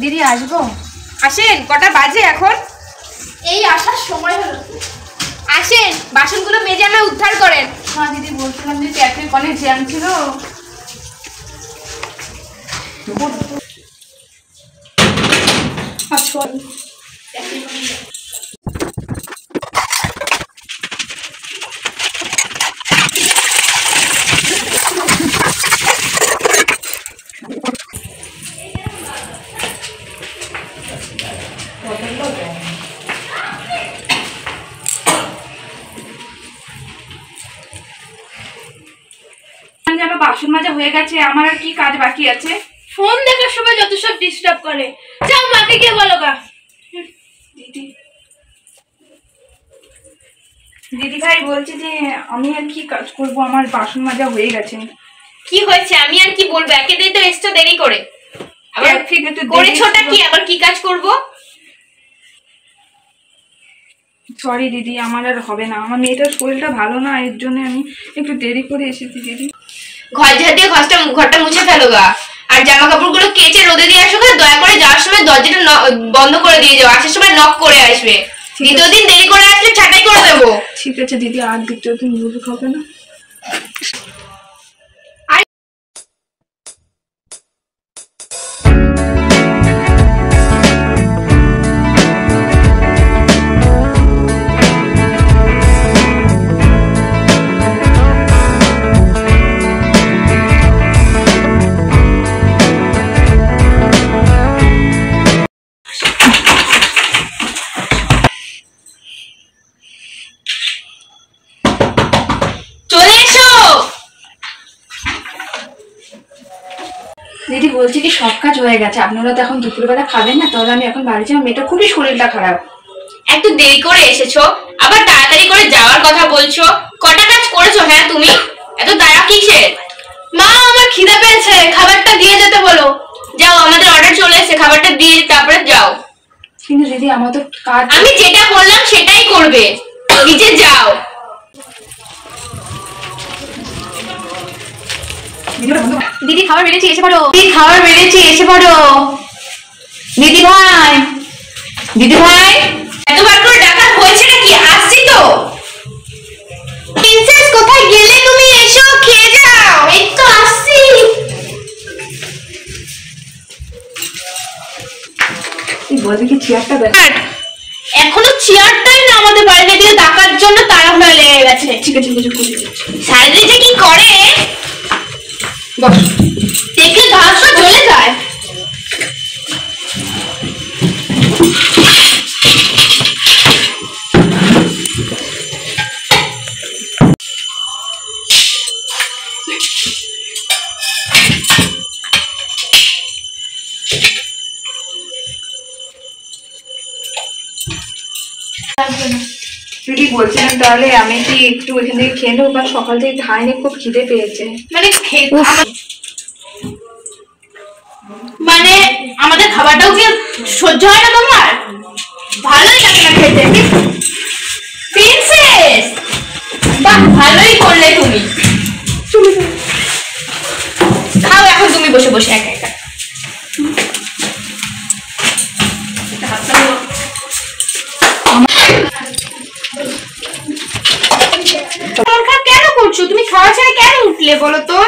দিদি আসবো? আসেন, কটা বাজে এখন? এই আসার সময় হলো। আসেন, বাসনগুলো মেজে আমায় উদ্ধার করেন। হ্যাঁ দিদি, বলছিলাম যে ট্রাফিক অনেক জ্যাম ছিল। বাসন মাজা হয়ে গেছে, আমার আর কি কাজ বাকি আছে? ফোন দেখার সময় যত সব ডিস্টার্ব করে। যাও মাকে গিয়ে বলো গা। দিদি দিদি ভাই বলছে যে আমি আর কি কাজ করব, আমার বাসন মাজা হয়ে গেছে। কি হয়েছে? আমি আর কি বলবো, একেতেই তো এসছো দেরি করে। আবার ঠিক আছে, করেছোটা কি? আবার কি কাজ করব? সরি দিদি, আমার আর হবে না। আমার মেয়েটার শরীরটা ভালো না, এর জন্য আমি একটু দেরি করে এসেছি দিদি। ঘর ঝাড় দিয়ে ঘরটা মুছে ফেলো গা। আর জামা কাপড়গুলো কেচে রোদে দিয়ে আসো। দয়া করে যাওয়ার সময় দরজাটা বন্ধ করে দিয়ে যাও, আসার সময় নক করে আসবে। দ্বিতীয় দিন দেরি করে আসলে ছাঁটাই করে দেবো। ঠিক আছে দিদি, আর দ্বিতীয় দিন বুঝে খাবে না। দিদি বলছি কি সব কাজ হয়ে গেছে, আপনারা তো এখন দুপুরবেলা খাবেন না, তাহলে আমি এখন বাড়ি যাবো। মেয়েটা খুবই শরীরটা খারাপ। একটু দেরি করে এসেছো, আবার তাড়াতাড়ি করে যাওয়ার কথা বলছো। কটা কাজ করেছো? হ্যাঁ তুমি এত তাড়া কিসের? মা আমার খিদে পেয়েছে, খাবারটা দিয়ে যেতে বলো। যাও, আমাদের অর্ডার চলে এসেছে, খাবারটা দিয়ে তারপরে যাও। কিন্তু দিদি আমার তো কাজ। আমি যেটা বললাম সেটাই করবে, নিচে যাও। দিদি খাবার বেড়েছি, এসে পড়ো। দিদি খাবার বেড়েছি, এসে পড়ো। দিদি ভাই, দিদি ভাই, এতবার করে ডাকা হয়েছে নাকি? আসছি তো। প্রিন্সেস কোথায় গেলে তুমি? এসো খেয়ে যাও। এই তো আসছি। বলবি কি চেয়ারটা দেখ। এখনো চেয়ারটাই না আমাদের বাড়িতে দিয়ে ডাকার জন্য তাড়াহুড়া লেগে গেছে। ঠিক আছে সারাদিন যে কি করে দেখলে ঘাসটা জ্বলে যায়। দিদি বলছিলাম তাহলে আমি কি একটু এখান থেকে খেয়ে নেবো, কারণ সকাল থেকে খাইনি, খুব খিদে পেয়েছে। মানে আমাদের খাবারটাও কি সহ্য হয় না তোমার? ভালোই লাগে না খেতে। প্রিন্সেস, বাহ ভালোই করলে তুমি। খাও এখন তুমি বসে বসে একা একা। কেন করছো তুমি? খাওয়া ছেড়ে কেন উঠলে বলো তো?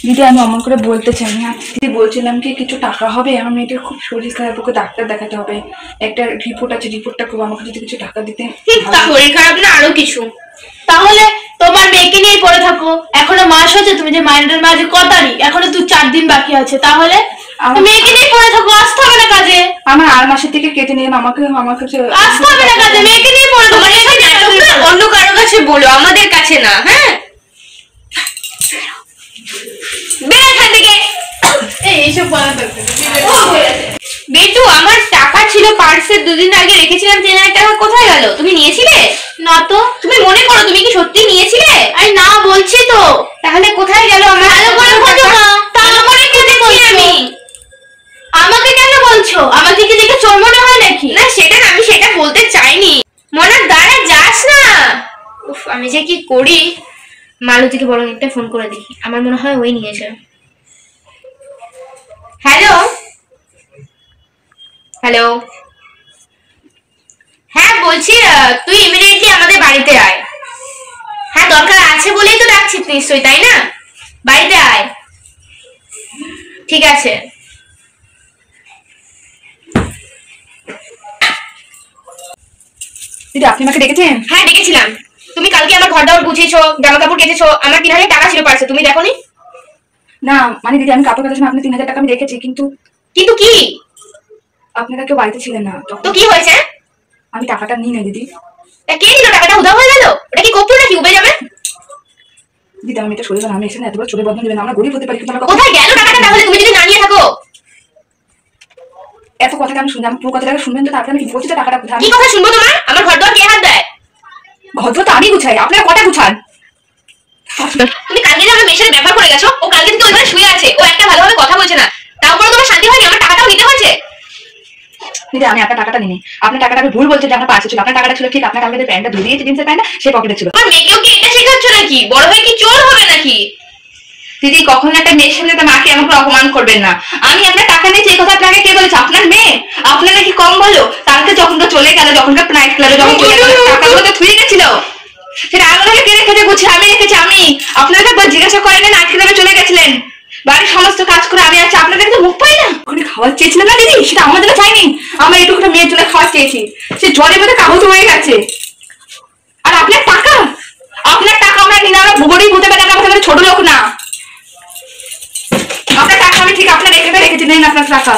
দিদি আমি অমন করে বলতে চাই না। দিদি বলছিলাম কি কিছু টাকা হবে, আমার মেয়েটার খুব শরীর খারাপ, ওকে ডাক্তার দেখাতে হবে। একটা রিপোর্ট আছে, রিপোর্টটা খুব, আমাকে যদি কিছু টাকা দিতে। শরীর খারাপ না আরো কিছু? তাহলে তোমার মেয়েকে নিয়ে পড়ে থাকো। এখনো মাস হচ্ছে, তুমি যে মাইন্ডের মাঝে ক তারিখ, এখনো 4 দিন বাকি আছে। তাহলে মেয়েকে নিয়ে পড়ে থাকো, আসতে হবে না কাজে। আমার আর মাসের থেকে কেটে নিন, আমাকে আসতে হবে না কাজে, মেয়েকে নিয়ে পড়ে থাকো। অন্য কারো কাছে বলো, আমাদের কাছে না। হ্যাঁ বের এখান থেকে। এইসব বলা দরকার। বেটু, আমার টাকা ছিল পার্সে, 2 দিন আগে রেখেছিলাম 3000 টাকা, কোথায় গেল? তুমি নিয়েছিলে না তো? তুমি মনে করো তুমি কি সত্যি নিয়েছিলে? আরে না বলছি তো। তাহলে কোথায় গেল আমার? ভালো করে খোঁজো না, তারপরে কি দেখছি আমি? আমাকে কেন বলছো? আমাকে কি দেখে চোর মনে হয় নাকি? না সেটা না, আমি সেটা বলতে চাইনি। আমি যে কি করি, মালতীকে বরং একটা ফোন করে দেখি, আমার মনে হয় ওই নিয়েছে। হ্যালো হ্যালো, হ্যাঁ বলছি তুই ইমিডিয়েটলি আমাদের বাড়িতে আয়। হ্যাঁ দরকার আছে বলেই তো ডাকছিস নিশ্চয়ই, তাই না? বাড়িতে আয়। ঠিক আছে। দিদি আপনি আমাকে ডেকেছেন? হ্যাঁ ডেকেছিলাম। তুমি কালকে আমার ঘর দাওয়ার গুছিয়েছো, জামা কাপড় কেচেছো, আমার 3000 টাকা ছিল পার্সে, তুমি দেখোনি? না মানে দিদি আমি কাপড় কাচার সময় আপনি 3000 টাকা আমি রেখেছি, কিন্তু কিন্তু কি? আপনারা কেউ বাড়িতে ছিলেন না তো তখন। কি হয়েছে? আমি টাকাটা নিই না দিদি। কে দিল টাকাটা? উধাও হয়ে গেল? ওটা কি কপ্পুর নাকি উবে যাবে? দিদি আমি এটা সরে গেলাম, আমি এসে না এতবার চলে বদনাম দেবেন, আমরা গরিব হতে পারি কিন্তু আমরা কোথায় গেল টাকাটা তাহলে, তুমি যদি না নিয়ে থাকো? এত কথাটা আমি শুনলাম, পুরো কথাটা শুনবেন তো, তারপরে আমি কি বলছি, টাকাটা কোথায়? কি কথা শুনবো তোমার? আমার ঘর দর কে হাত দেয়? ঘর তো আমি গুছাই, আপনারা কটা গুছান? তুমি কালকে যে আমার মেয়ের সাথে ব্যবহার করে গেছো, ও কালকে থেকে ওইখানে শুয়ে আছে, ও একটা ভালোভাবে কথা বলছে না, তারপরে তোমার শান্তি হয়নি? আমার টাকাটাও নিতে হয়েছে। দিদি আমি আপনার টাকাটা নিই, আপনার টাকাটা আমি ভুল বলছি যে আপনার পাশে ছিল, আপনার টাকাটা ছিল ঠিক, আপনার কালকে প্যান্টটা ধরে দিয়েছে, জিন্সের প্যান্টটা সে পকেটে ছিল। আমার মেয়েকেও কি এটা শেখাচ্ছ নাকি? বড় হয়ে কি চোর হবে নাকি? দিদি কখনো একটা মেয়ের সামনে একটা মাকে আমাকে অপমান করবেন না। আমি আপনার টাকা নিয়েছি এই কথা আপনাকে কে বলেছে? আপনার মেয়ে। আপনারা কি কম বলো? কালকে যখন তো চলে গেল, যখন নাইট ক্লাবে যখন চলে গেল, টাকাগুলো তো থুয়ে গেছিল, সেটা আপনাকে কে রেখেছে? বুঝি আমি রেখেছি। আমি আপনাকে একবার জিজ্ঞাসা করেন, নাইট ক্লাবে চলে গেছিলেন, বাড়ির সমস্ত কাজ করে আমি আছি, আপনাদের তো মুখ পাই না। ওখানে খাওয়ার চেয়েছিলেন না দিদি, সেটা আমার জন্য চাইনি, আমার এটুকুটা মেয়ের জন্য খাওয়ার চেয়েছি, সে জলের মধ্যে কাগজ হয়ে গেছে। আর আপনার টাকা, আপনার টাকা আমরা নিলে আমরা গরিব হতে পারি, আমরা আমাদের ছোট লোক না। আপনার টাকা আমি ঠিক আপনার রেখেছি, নেন আপনার টাকা।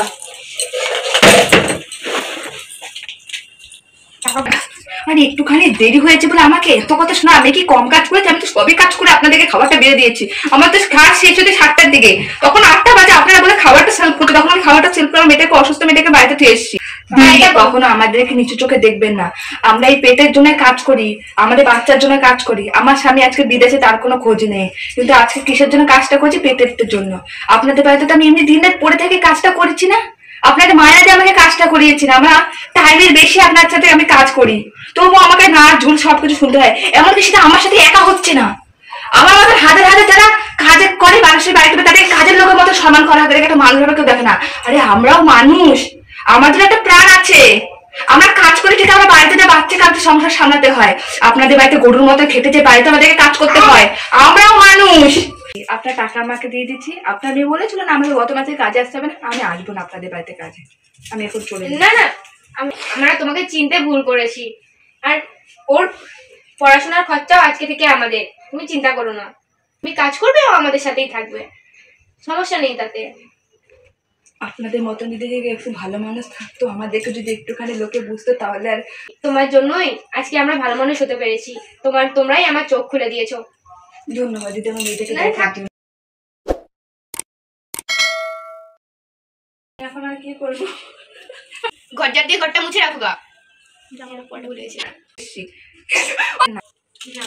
মানে একটুখানি দেরি হয়েছে বলে আমাকে এত কথা শোনা, আমি কি কম কাজ করেছি? আমি তো সবই কাজ করে আপনাদেরকে খাবারটা বেড়ে দিয়েছি। আমার তো কাজ শেষ হতে 7টার দিকে, তখন 8টা বাজে আপনারা বলে খাবারটা সেল করতে, তখন আমি খাবারটা সেল করে মেয়েটাকে, অসুস্থ মেয়েটাকে বাড়িতে তুই এসেছি। কখনো আমাদেরকে নিচু চোখে দেখবেন না, আমরা এই পেটের জন্য কাজ করি, আমাদের বাচ্চার জন্য কাজ করি। আমার স্বামী আজকে বিদেশে, তার কোনো খোঁজ নেই, কিন্তু আজকে কিসের জন্য কাজটা করছি? পেটের জন্য। আপনাদের বাড়িতে তো আমি এমনি দিন রাত পড়ে থেকে কাজটা করছি না, আপনাদের মায়া যে আমাকে কাজটা করিয়েছেন, আমরা টাইমের বেশি আপনার সাথে আমি কাজ করি, তবুও আমাকে না ঝুল সবকিছু শুনতে হয়। এমনকি সেটা আমার সাথে একা হচ্ছে না, আমার মতো হাজার হাজার যারা কাজ করে মানুষের বাড়িতে, তাদের কাজের লোকের মতো সম্মান করা হয়, একটা মানুষ ভাবে কেউ দেখে না। আরে আমরাও মানুষ, আমাদের একটা প্রাণ আছে, আমরা কাজ করে ঠিক আমরা বাড়িতে যে বাচ্চা কাজে সংসার সামলাতে হয়, আপনাদের বাড়িতে গরুর মতো খেটে যে বাড়িতে আমাদেরকে কাজ করতে হয়, আমরাও মানুষ। আপনার টাকা আমাকে দিয়ে দিচ্ছি, আপনার মেয়ে বলেছিলেন আমাকে গত মাসে কাজে আসতে হবে না, আমি আসবো না আপনাদের বাড়িতে কাজে, আমি এখন চলে যাই। না না, আমরা তোমাকে চিনতে ভুল করেছি, আর ওর পড়াশোনার খরচাও আজকে থেকে আমাদের, তুমি চিন্তা করো না। তুমি কাজ করবে, ও আমাদের সাথেই থাকবে, সমস্যা নেই তাতে। আপনাদের মতন যদি একটু ভালো মানুষ থাকতো, আমাদেরকে যদি একটুখানি লোকে বুঝতো, তাহলে আর। তোমার জন্যই আজকে আমরা ভালো মানুষ হতে পেরেছি, তোমরাই আমার চোখ খুলে দিয়েছো। ধন্যবাদ দিদি আমার মেয়েটাকে না, দেখার জন্য। এখন আর কি করবো? ঘরজার দিয়ে ঘরটা মুছে রাখো গা, জামার পরে ভুলে গেছি। এসছি। না